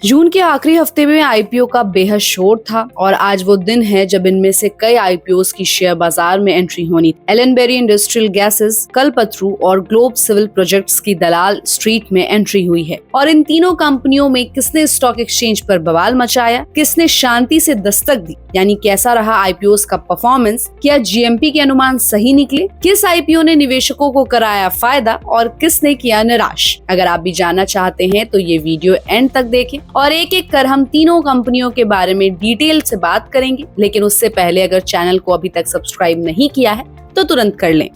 जून के आखिरी हफ्ते में आईपीओ का बेहद शोर था और आज वो दिन है जब इनमें से कई आईपीओस की शेयर बाजार में एंट्री होनी। एलेनबेरी इंडस्ट्रियल गैसेस, कल्पतरू और ग्लोब सिविल प्रोजेक्ट्स की दलाल स्ट्रीट में एंट्री हुई है। और इन तीनों कंपनियों में किसने स्टॉक एक्सचेंज पर बवाल मचाया, किसने शांति से दस्तक दी, यानी कैसा रहा आईपीओस का परफॉर्मेंस, क्या जीएमपी के अनुमान सही निकले, किस आईपीओ ने निवेशकों को कराया फायदा और किसने किया निराश। अगर आप भी जानना चाहते हैं तो ये वीडियो एंड तक देखें और एक एक कर हम तीनों कंपनियों के बारे में डिटेल से बात करेंगे। लेकिन उससे पहले अगर चैनल को अभी तक सब्सक्राइब नहीं किया है तो तुरंत कर लें।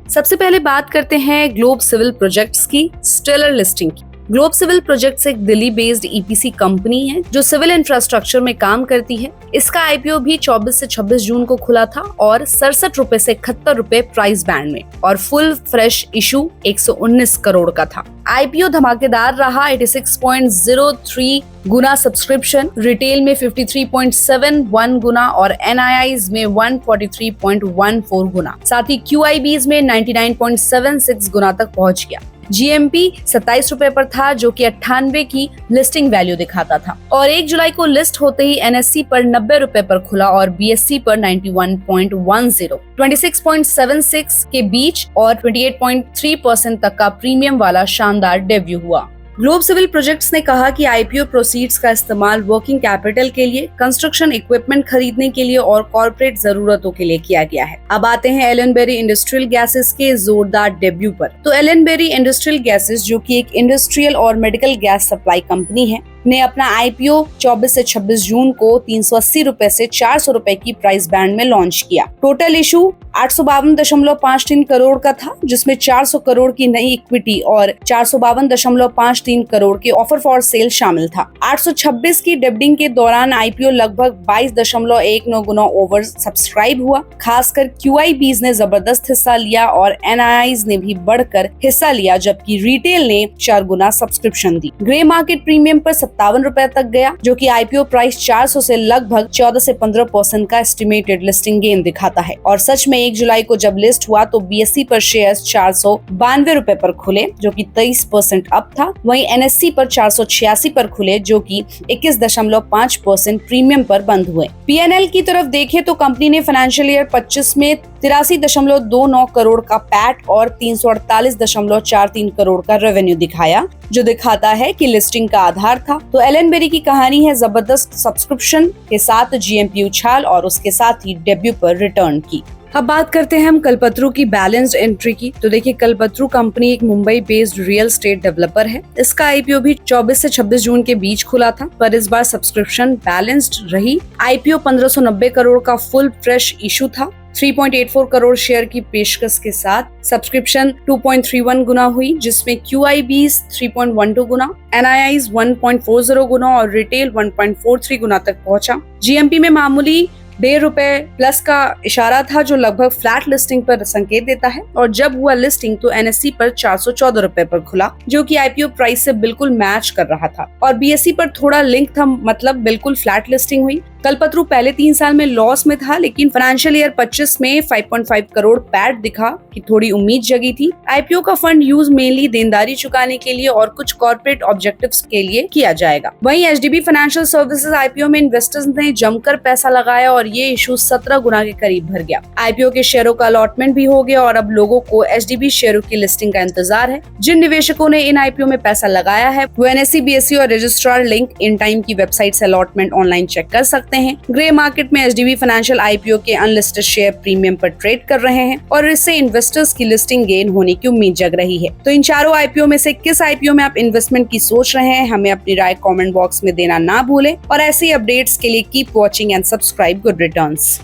सबसे पहले बात करते हैं ग्लोब सिविल प्रोजेक्ट्स की स्टेलर लिस्टिंग की। ग्लोब सिविल प्रोजेक्ट्स एक दिल्ली बेस्ड ईपीसी कंपनी है जो सिविल इंफ्रास्ट्रक्चर में काम करती है। इसका आईपीओ भी 24 से 26 जून को खुला था और 67 रुपए से 71 रुपए प्राइस बैंड में और फुल फ्रेश इशू 119 करोड़ का था। आईपीओ धमाकेदार रहा। 86.03 गुना सब्सक्रिप्शन, रिटेल में 53.71 गुना और एनआईआईज में 143.14 गुना, साथ ही क्यूआईबीज में 99.76 गुना तक पहुंच गया। जीएमपी 27 रुपए पर था जो कि 98 की लिस्टिंग वैल्यू दिखाता था और 1 जुलाई को लिस्ट होते ही एनएससी पर 90 रुपए पर खुला और बीएससी पर 91.10, 26.76 के बीच और 28.3% तक का प्रीमियम वाला शानदार डेब्यू हुआ। ग्लोब सिविल प्रोजेक्ट्स ने कहा कि आईपीओ प्रोसीड्स का इस्तेमाल वर्किंग कैपिटल के लिए, कंस्ट्रक्शन इक्विपमेंट खरीदने के लिए और कॉर्पोरेट जरूरतों के लिए किया गया है। अब आते हैं एलेनबेरी इंडस्ट्रियल गैसेस के जोरदार डेब्यू पर। तो एलेनबेरी इंडस्ट्रियल गैसेस, जो कि एक इंडस्ट्रियल और मेडिकल गैस सप्लाई कंपनी है, ने अपना आईपीओ 24 से 26 जून को 380 रुपए से 400 रुपए की प्राइस बैंड में लॉन्च किया। टोटल इशू 852.53 करोड़ का था, जिसमें 400 करोड़ की नई इक्विटी और 452.53 करोड़ के ऑफर फॉर सेल शामिल था। 826 की डेब्डिंग के दौरान आईपीओ लगभग 22.19 गुना ओवर सब्सक्राइब हुआ। खासकर क्यूआईबीज ने जबरदस्त हिस्सा लिया और एनआईआईज ने भी बढ़कर हिस्सा लिया, जबकि रिटेल ने 4 गुना सब्सक्रिप्शन दी। ग्रे मार्केट प्रीमियम पर 57 रुपए तक गया, जो कि आईपीओ प्राइस 400 से लगभग 14 से 15% का एस्टिमेटेड लिस्टिंग गेन दिखाता है। और सच में 1 जुलाई को जब लिस्ट हुआ तो बीएससी पर शेयर्स 492 रुपए पर खुले, जो कि 23% अप था। वहीं एनएससी पर 486 पर खुले, जो कि 21.5% प्रीमियम पर बंद हुए। पीएनएल की तरफ देखें तो कंपनी ने फाइनेंशियल ईयर 25 में 83.29 करोड़ का पैट और 348.43 करोड़ का रेवेन्यू दिखाया, जो दिखाता है कि लिस्टिंग का आधार था। तो एलेनबेरी की कहानी है जबरदस्त सब्सक्रिप्शन के साथ जीएमपी उछाल और उसके साथ ही डेब्यू पर रिटर्न की। अब बात करते हैं हम कल्पतरू की बैलेंस्ड एंट्री की। तो देखिए, कल्पतरू कंपनी एक Mumbai based real estate developer है। इसका आईपीओ भी 24 से 26 जून के बीच खुला था, पर इस बार सब्सक्रिप्शन बैलेंस्ड रही। आईपीओ 1590 करोड़ का फुल फ्रेश इशू था। 3.84 करोड़ शेयर की पेशकश के साथ सब्सक्रिप्शन 2.31 गुना हुई, जिसमें क्यूआईबीज 3.12 गुना, एनआईआईज 1.40 गुना और रिटेल 1.43 गुना तक पहुंचा। जीएमपी में मामूली 1.5 रुपए प्लस का इशारा था, जो लगभग फ्लैट लिस्टिंग पर संकेत देता है। और जब हुआ लिस्टिंग तो एनएससी पर 414 रुपए पर खुला, जो कि आईपीओ प्राइस से बिल्कुल मैच कर रहा था। और बीएससी पर थोड़ा लिंक था, मतलब बिल्कुल फ्लैट लिस्टिंग हुई। कल्पतरू पहले 3 साल में लॉस में था, लेकिन फाइनेंशियल ईयर 25 में 5.5 करोड़ पैट दिखा कि थोड़ी उम्मीद जगी थी। आईपीओ का फंड यूज मेनली देनदारी चुकाने के लिए और कुछ कॉर्पोरेट ऑब्जेक्टिव्स के लिए किया जाएगा। वहीं एचडीबी फाइनेंशियल सर्विसेज आईपीओ में इन्वेस्टर्स ने जमकर पैसा लगाया और ये इशू 17 गुना के करीब भर गया। आईपीओ के शेयरों का अलॉटमेंट भी हो गया और अब लोगों को एचडीबी शेयरों की लिस्टिंग का इंतजार है। जिन निवेशकों ने इन आईपीओ में पैसा लगाया है वो एनएससी, बीएसई और रजिस्ट्रार लिंक इन टाइम की वेबसाइट से अलॉटमेंट ऑनलाइन चेक कर सकते हैं। ग्रे मार्केट में एचडीबी फाइनेंशियल आईपीओ के अनलिस्टेड शेयर प्रीमियम पर ट्रेड कर रहे हैं और इससे इन्वेस्टर्स की लिस्टिंग गेन होने की उम्मीद जग रही है। तो इन चारों आईपीओ में से किस आईपीओ में आप इन्वेस्टमेंट की सोच रहे हैं, हमें अपनी राय कमेंट बॉक्स में देना ना भूलें। और ऐसे अपडेट्स के लिए keep watching and subscribe good returns.